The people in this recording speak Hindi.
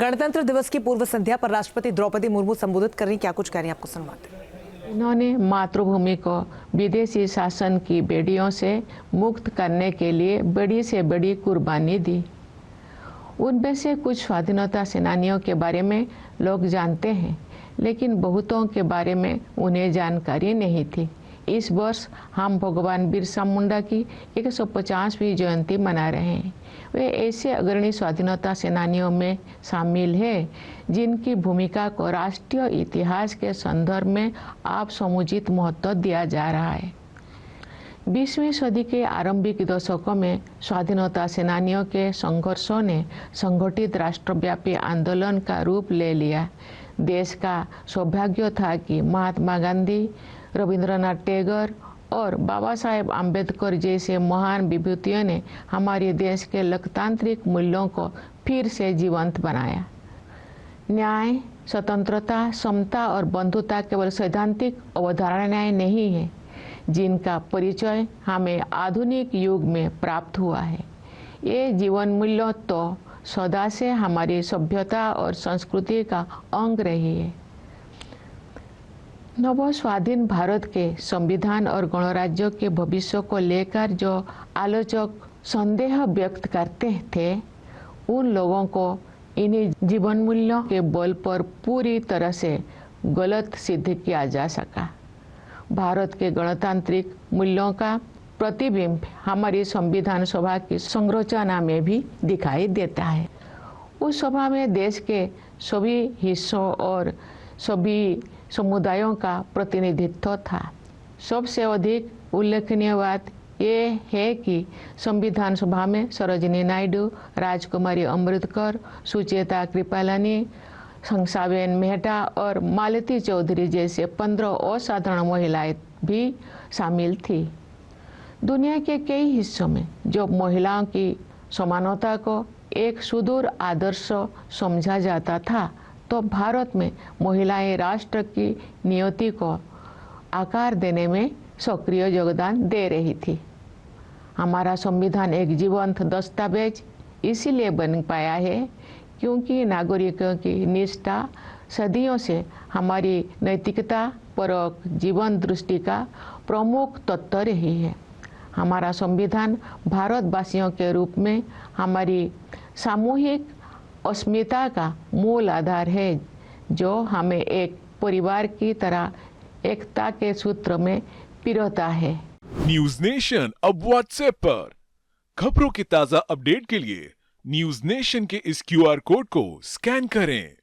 गणतंत्र दिवस की पूर्व संध्या पर राष्ट्रपति द्रौपदी मुर्मू संबोधित कर रही, क्या कुछ कह रही हैं आपको सुनवाते हैं। उन्होंने मातृभूमि को विदेशी शासन की बेड़ियों से मुक्त करने के लिए बड़ी से बड़ी कुर्बानी दी। उनमें से कुछ स्वाधीनता सेनानियों के बारे में लोग जानते हैं, लेकिन बहुतों के बारे में उन्हें जानकारी नहीं थी। इस वर्ष हम भगवान बिरसा मुंडा की 150वीं जयंती मना रहे हैं। वे ऐसे अग्रणी स्वाधीनता सेनानियों में शामिल हैं जिनकी भूमिका को राष्ट्रीय इतिहास के संदर्भ में आप समुचित महत्व दिया जा रहा है। 20वीं सदी के आरंभिक दशकों में स्वाधीनता सेनानियों के संघर्षों ने संगठित राष्ट्रव्यापी आंदोलन का रूप ले लिया। देश का सौभाग्य था कि महात्मा गांधी, रविंद्रनाथ टैगोर और बाबा साहेब आम्बेडकर जैसे महान विभूतियों ने हमारे देश के लोकतांत्रिक मूल्यों को फिर से जीवंत बनाया। न्याय, स्वतंत्रता, समता और बंधुता केवल सैद्धांतिक अवधारणाएं नहीं है, जिनका परिचय हमें आधुनिक युग में प्राप्त हुआ है। ये जीवन मूल्य तो सदा से हमारी सभ्यता और संस्कृति का अंग रही है। नव स्वाधीन भारत के संविधान और गणराज्य के भविष्य को लेकर जो आलोचक संदेह व्यक्त करते थे, उन लोगों को इन्हीं जीवन मूल्यों के बल पर पूरी तरह से गलत सिद्ध किया जा सका। भारत के गणतांत्रिक मूल्यों का प्रतिबिंब हमारी संविधान सभा की संरचना में भी दिखाई देता है। उस सभा में देश के सभी हिस्सों और सभी समुदायों का प्रतिनिधित्व था। सबसे अधिक उल्लेखनीय बात ये है कि संविधान सभा में सरोजिनी नायडू, राजकुमारी अमृतकर, सुचेता कृपलानी, शंसाबेन मेहता और मालती चौधरी जैसे 15 असाधारण महिलाएं भी शामिल थी। दुनिया के कई हिस्सों में जो महिलाओं की समानता को एक सुदूर आदर्श समझा जाता था, तो भारत में महिलाएं राष्ट्र की नियति को आकार देने में सक्रिय योगदान दे रही थी। हमारा संविधान एक जीवंत दस्तावेज इसीलिए बन पाया है क्योंकि नागरिकों की निष्ठा सदियों से हमारी नैतिकता परक जीवन दृष्टि का प्रमुख तत्व रही है। हमारा संविधान भारतवासियों के रूप में हमारी सामूहिक अस्मिता का मूल आधार है, जो हमें एक परिवार की तरह एकता के सूत्र में पिरोता है। न्यूज नेशन अब व्हाट्सएप पर खबरों की ताजा अपडेट के लिए न्यूज नेशन के इस QR कोड को स्कैन करें।